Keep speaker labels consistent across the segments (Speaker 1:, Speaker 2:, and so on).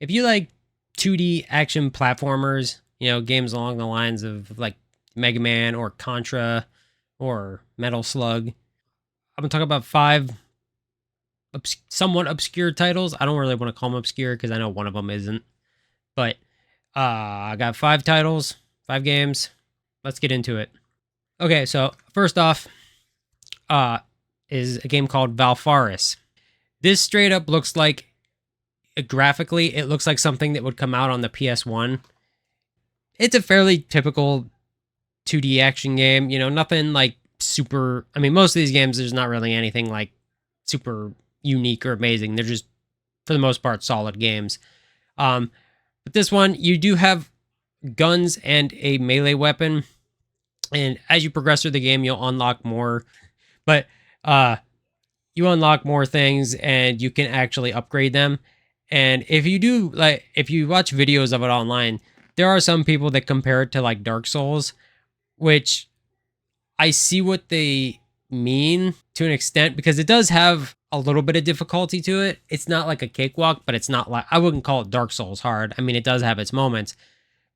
Speaker 1: if you like 2D action platformers, games along the lines of like Mega Man or Contra or Metal Slug, I'm gonna talk about five somewhat obscure titles. I don't really want to call them obscure because I know one of them isn't. But I got five titles, five games. Let's get into it. Okay, so first off, is a game called Valfaris. This straight up looks like, graphically, it looks like something that would come out on the PS1. It's a fairly typical 2D action game. Nothing like super. I mean, most of these games, there's not really anything like super unique or amazing. They're just, for the most part, solid games. But this one, you do have guns and a melee weapon. And as you progress through the game, you'll unlock more. But you unlock more things and you can actually upgrade them. And if you watch videos of it online, there are some people that compare it to like Dark Souls, which I see what they mean to an extent, because it does have a little bit of difficulty to it. It's not like a cakewalk, but it's not like, I wouldn't call it Dark Souls hard. I mean, it does have its moments,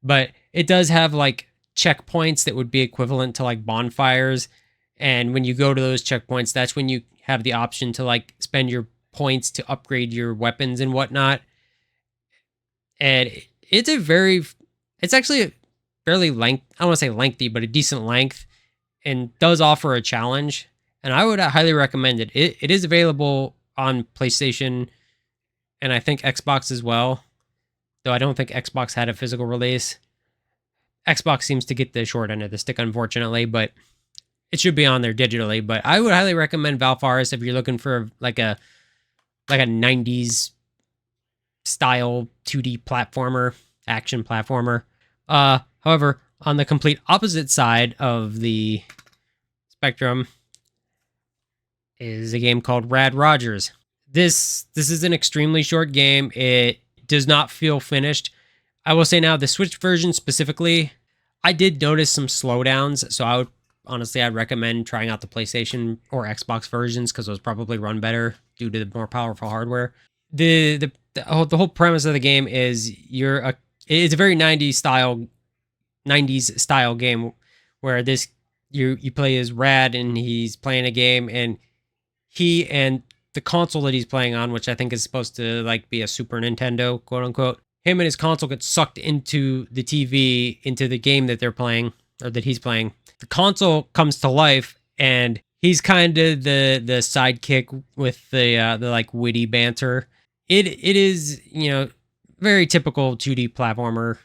Speaker 1: but it does have like checkpoints that would be equivalent to like bonfires. And when you go to those checkpoints, that's when you have the option to like spend your points to upgrade your weapons and whatnot. And it's actually a fairly I don't want to say lengthy, but a decent length, and does offer a challenge. And I would highly recommend it. It is available on PlayStation and I think Xbox as well, though I don't think Xbox had a physical release. Xbox seems to get the short end of the stick, unfortunately, but it should be on there digitally. But I would highly recommend Valfaris if you're looking for like a 90s style 2D platformer, action platformer. However, on the complete opposite side of the spectrum is a game called Rad Rogers. This is an extremely short game. It does not feel finished. I will say now, the Switch version specifically, I did notice some slowdowns, so I'd recommend trying out the PlayStation or Xbox versions, because those probably run better due to the more powerful hardware. The whole premise of the game is it's a very 90s style game where you play as Rad, and he's playing a game, and he and the console that he's playing on, which I think is supposed to like be a Super Nintendo, quote unquote, him and his console get sucked into the TV, into the game that they're playing, or that he's playing. The console comes to life, and he's kind of the sidekick with the like witty banter. It is, very typical 2D platformer.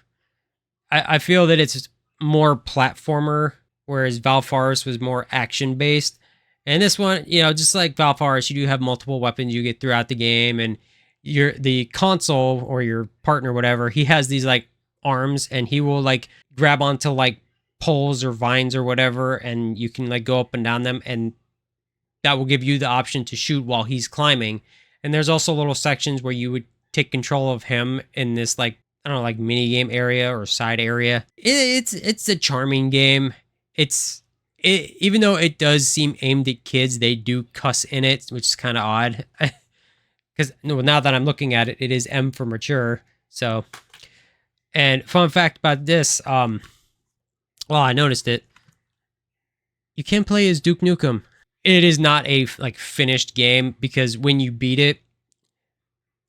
Speaker 1: I feel that it's more platformer, whereas Valfaris was more action based. And this one, just like Valfaris, you do have multiple weapons you get throughout the game, and the console or your partner, whatever, he has these like arms, and he will like grab onto like poles or vines or whatever, and you can like go up and down them, and that will give you the option to shoot while he's climbing. And there's also little sections where you would take control of him in this like, I don't know, like mini game area or side area. It's a charming game. Even though it does seem aimed at kids, they do cuss in it, which is kind of odd. Because now that I'm looking at it, it is M for mature. So, and fun fact about this, well, I noticed it. You can't play as Duke Nukem. It is not a like finished game, because when you beat it,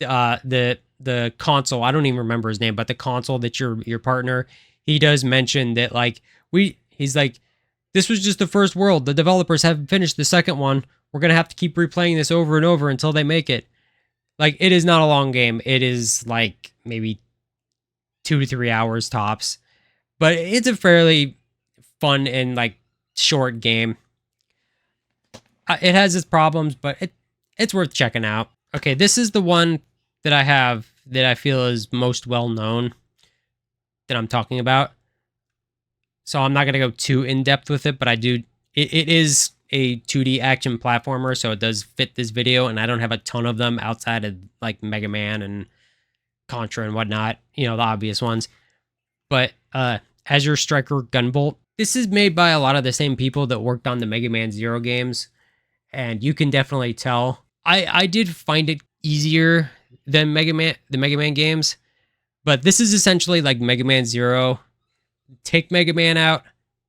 Speaker 1: the console, I don't even remember his name, but the console that your partner, he does mention that like he's like, this was just the first world. The developers haven't finished the second one. We're gonna have to keep replaying this over and over until they make it. Like, it is not a long game. It is like maybe 2 to 3 hours tops, but it's a fairly fun and like short game. It has its problems, but it's worth checking out. Okay, this is the one that I have that I feel is most well known that I'm talking about. So I'm not going to go too in depth with it, but it is a 2D action platformer, so it does fit this video, and I don't have a ton of them outside of like Mega Man and Contra and whatnot, the obvious ones. But Azure Striker Gunvolt, this is made by a lot of the same people that worked on the Mega Man Zero games, and you can definitely tell. I did find it easier than the Mega Man games, but this is essentially like Mega Man Zero. Take Mega Man out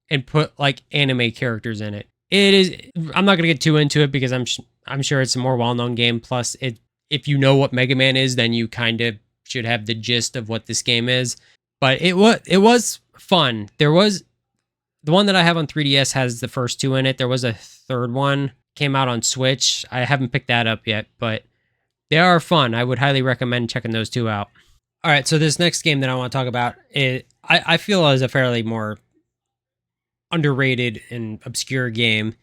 Speaker 1: and put like anime characters in it. It is. I'm not gonna get too into it because I'm sure it's a more well-known game. Plus, if you know what Mega Man is, then you kind of should have the gist of what this game is. But it was fun. There was the one that I have on 3DS has the first two in it. There was a third one came out on Switch. I haven't picked that up yet, but they are fun. I would highly recommend checking those two out. All right, so this next game that I want to talk about, I feel is a fairly more underrated and obscure game,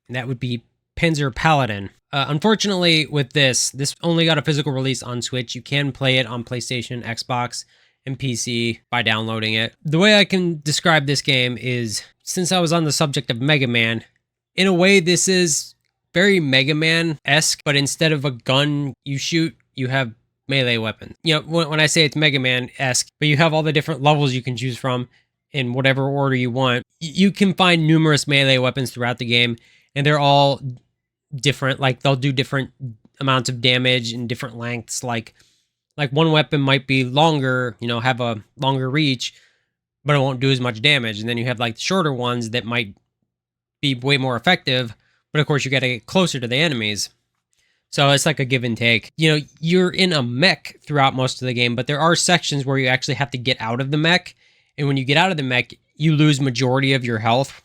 Speaker 1: and that would be Panzer Paladin. Unfortunately, with this only got a physical release on Switch. You can play it on PlayStation, Xbox, and PC by downloading it. The way I can describe this game is, since I was on the subject of Mega Man, in a way this is very Mega Man-esque, but instead of a gun you shoot, you have melee weapons. You know, when I say it's Mega Man-esque, but you have all the different levels you can choose from in whatever order you want. You can find numerous melee weapons throughout the game, and they're all different. Like, they'll do different amounts of damage in different lengths. Like one weapon might be longer, you know, have a longer reach, but it won't do as much damage. And then you have like the shorter ones that might be way more effective, but of course you got to get closer to the enemies. So it's like a give and take. You know, you're in a mech throughout most of the game, but there are sections where you actually have to get out of the mech. And when you get out of the mech, you lose majority of your health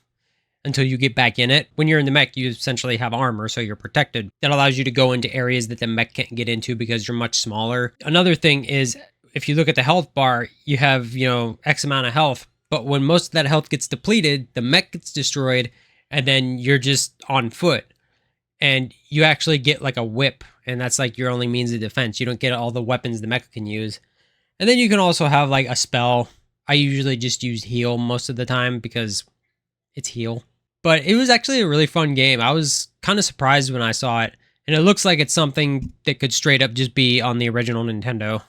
Speaker 1: until you get back in it. When you're in the mech, you essentially have armor, so you're protected. That allows you to go into areas that the mech can't get into because you're much smaller. Another thing is, if you look at the health bar, you have, you know, X amount of health, but when most of that health gets depleted, the mech gets destroyed, and then you're just on foot. And you actually get like a whip, and that's like your only means of defense. You don't get all the weapons the mecha can use. And then you can also have like a spell. I usually just use heal most of the time because it's heal. But it was actually a really fun game. I was kind of surprised when I saw it. And it looks like it's something that could straight up just be on the original Nintendo.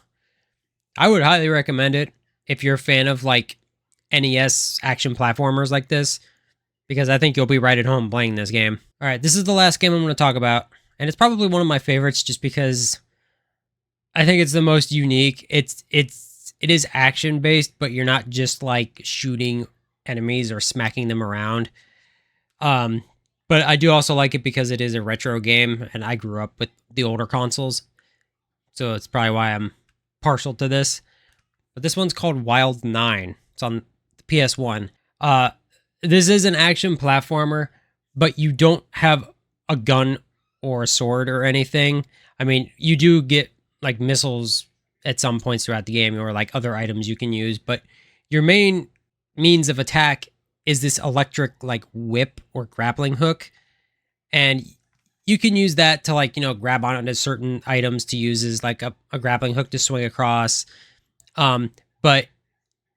Speaker 1: I would highly recommend it if you're a fan of like NES action platformers like this, because I think you'll be right at home playing this game. All right, this is the last game I'm going to talk about. And it's probably one of my favorites just because I think it's the most unique. It is action based, but you're not just like shooting enemies or smacking them around. But I do also like it because it is a retro game, and I grew up with the older consoles, so it's probably why I'm partial to this. But this one's called Wild 9. It's on the PS1. This is an action platformer, but you don't have a gun or a sword or anything. I mean, you do get like missiles at some points throughout the game, or like other items you can use, but your main means of attack is this electric like whip or grappling hook. And you can use that to like, you know, grab onto certain items to use as like a grappling hook to swing across. But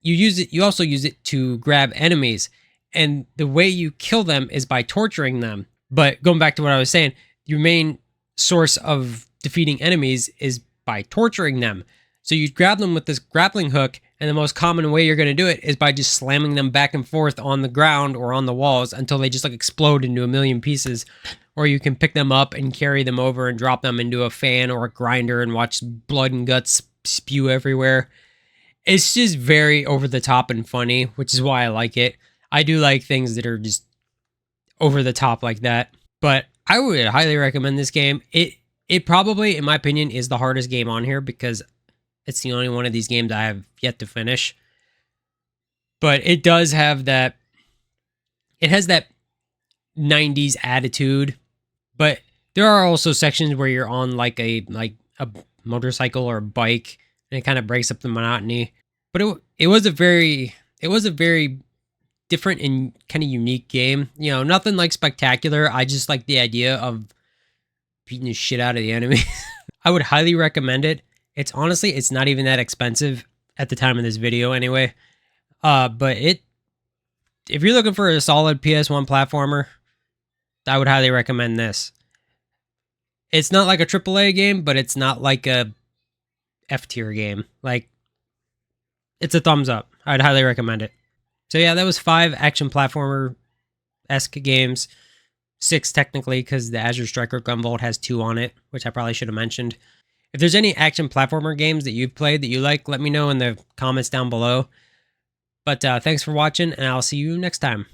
Speaker 1: you also use it to grab enemies. And the way you kill them is by torturing them. But going back to what I was saying, your main source of defeating enemies is by torturing them. So you grab them with this grappling hook, and the most common way you're going to do it is by just slamming them back and forth on the ground or on the walls until they just like explode into a million pieces. Or you can pick them up and carry them over and drop them into a fan or a grinder and watch blood and guts spew everywhere. It's just very over the top and funny, which is why I like it. I do like things that are just over the top like that. But I would highly recommend this game. It probably, in my opinion, is the hardest game on here because it's the only one of these games I have yet to finish. But it does have that, it has that 90s attitude. But there are also sections where you're on like a motorcycle or a bike, and it kind of breaks up the monotony. But it was a very different and kind of unique game. You know, nothing like spectacular. I just like the idea of beating the shit out of the enemy. I would highly recommend it. It's honestly, it's not even that expensive at the time of this video anyway. But if you're looking for a solid PS1 platformer, I would highly recommend this. It's not like a AAA game, but it's not like a F tier game. Like, it's a thumbs up. I'd highly recommend it. So yeah, that was 5 action platformer-esque games. 6 technically, because the Azure Striker Gunvolt has 2 on it, which I probably should have mentioned. If there's any action platformer games that you've played that you like, let me know in the comments down below. But thanks for watching, and I'll see you next time.